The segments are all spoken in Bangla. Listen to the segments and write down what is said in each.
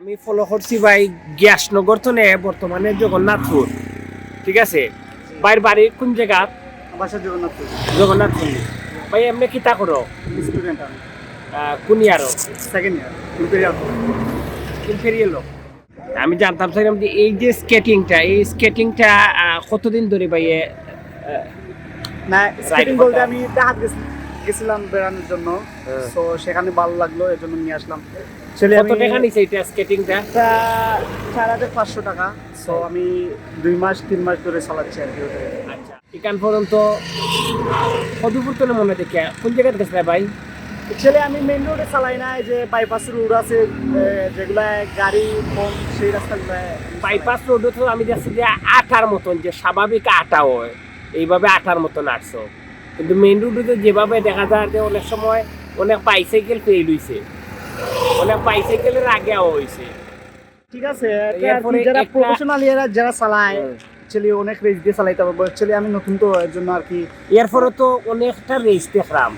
আমি ফলো করছি ভাই গ্যাসনগর তো নে বর্তমানে জগন্নাথপুর, ঠিক আছে। ভাইয়ের বাড়ি কোন জায়গা? বাসা জগন্নাথপুর। জগন্নাথপুর। ভাই এমনি কিতা করো? স্টুডেন্ট আমি, কোন ইয়ারও? Second year Imperial. ইম্পেরিয়াল। আমি জানতাম চাইলাম যে এই যে স্কেটিংটা কতদিন ধরে ভাই না, স্কেটিং করতে বলতে হয়। আমি দেখাত গেছিলাম বেড়ানোর জন্য, তো সেখানে ভালো লাগলো এর জন্য নিয়ে আসলাম। ছেলে কত টাকা নিছে এটা স্কেটিংটা? 4,500 টাকা। সো আমি 2-3 মাস ধরে চালাচ্ছি আর কি। আচ্ছা, এখান পর্যন্ত কতদূর তোলে মনে দেখে কোন জায়গায় গেছিলে ভাই? অ্যাকচুয়ালি আমি মেইন রোডে চালাই না, এই যে বাইপাস রোড আছে যেগুলা গাড়ি কম, সেই রাস্তাগুলো। বাইপাস রোড তো আমি দেখছি যে আটার মতন, যে স্বাভাবিক আটা হয় এইভাবে আটার মতন আটশো, কিন্তু মেইন রোডে যেভাবে দেখা যায় যে অনেক সময় অনেক বাইসাইকেল ফেল হয়েছে, অনেক বাইসাইকেলের আগে হয়েছে। ঠিক আছে, এরপরে যারা একটা- প্রফেশনাল যারা চালায় অ্যাকচুয়ালি অনেক রেস দিয়ে চালাইতে হবে। অ্যাকচুয়ালি আমি নতুন, তো এর জন্য আর কি। এরপরে তো অনেকটা রেস দেখলাম,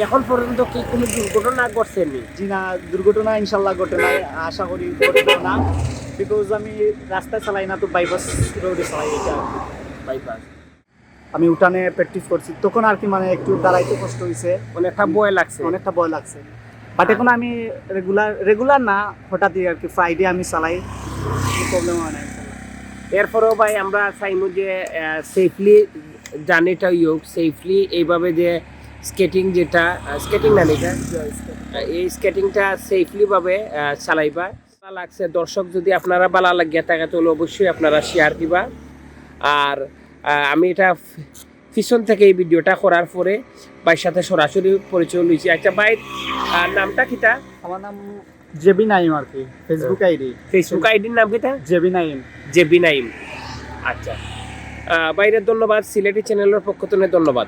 এখন পর্যন্ত কি কোনো দুর্ঘটনা ঘটছেনি? জি না, দুর্ঘটনা ইনশাল্লাহ ঘটে না, আশা করি ঘটবে না। বিকজ আমি রাস্তায় চালাই না, তো বাইপাস রোডে চালাই এটা আর কি। বাইপাস আমি উঠানে প্র্যাকটিস করছি, তখন আর কি মানে একটু দাঁড়াইতে কষ্ট হয়েছে, অনেকটা ভয় লাগছে। অনেকটা ভয় লাগছে। বাট এখন আমি রেগুলার না, হঠাৎই আর কি ফ্রাইডে আমি চালাই, প্রবলেম হয় না ইনশাল্লাহ। এরপরেও ভাই আমরা চাইমু যে সেফলি জার্নিটা হোক, সেফলি এইভাবে যে স্কেটিং, যেটা স্কেটিং না এটা, এই স্কেটিংটা সেফলি ভাবে চালাইবা। ভালো লাগছে দর্শক, যদি আপনারা ভালো লাগিয়া থাকে তাহলে অবশ্যই আপনারা শেয়ার দিবা। আর আমি এটা পিছন থেকে এই ভিডিওটা করার পরে ভাইয়ের সাথে সরাসরি পরিচয় লইছি। আচ্ছা ভাই, নামটা কিটা? আমার নাম জেবি নাইম আর কি, ফেসবুক আইডি। ফেসবুক আইডির নাম কিটা? জেবি নাইম। জেবি নাইম। আচ্ছা, বাইরে ধন্যবাদ, সিলেটি চ্যানেলের পক্ষ থেকে ধন্যবাদ।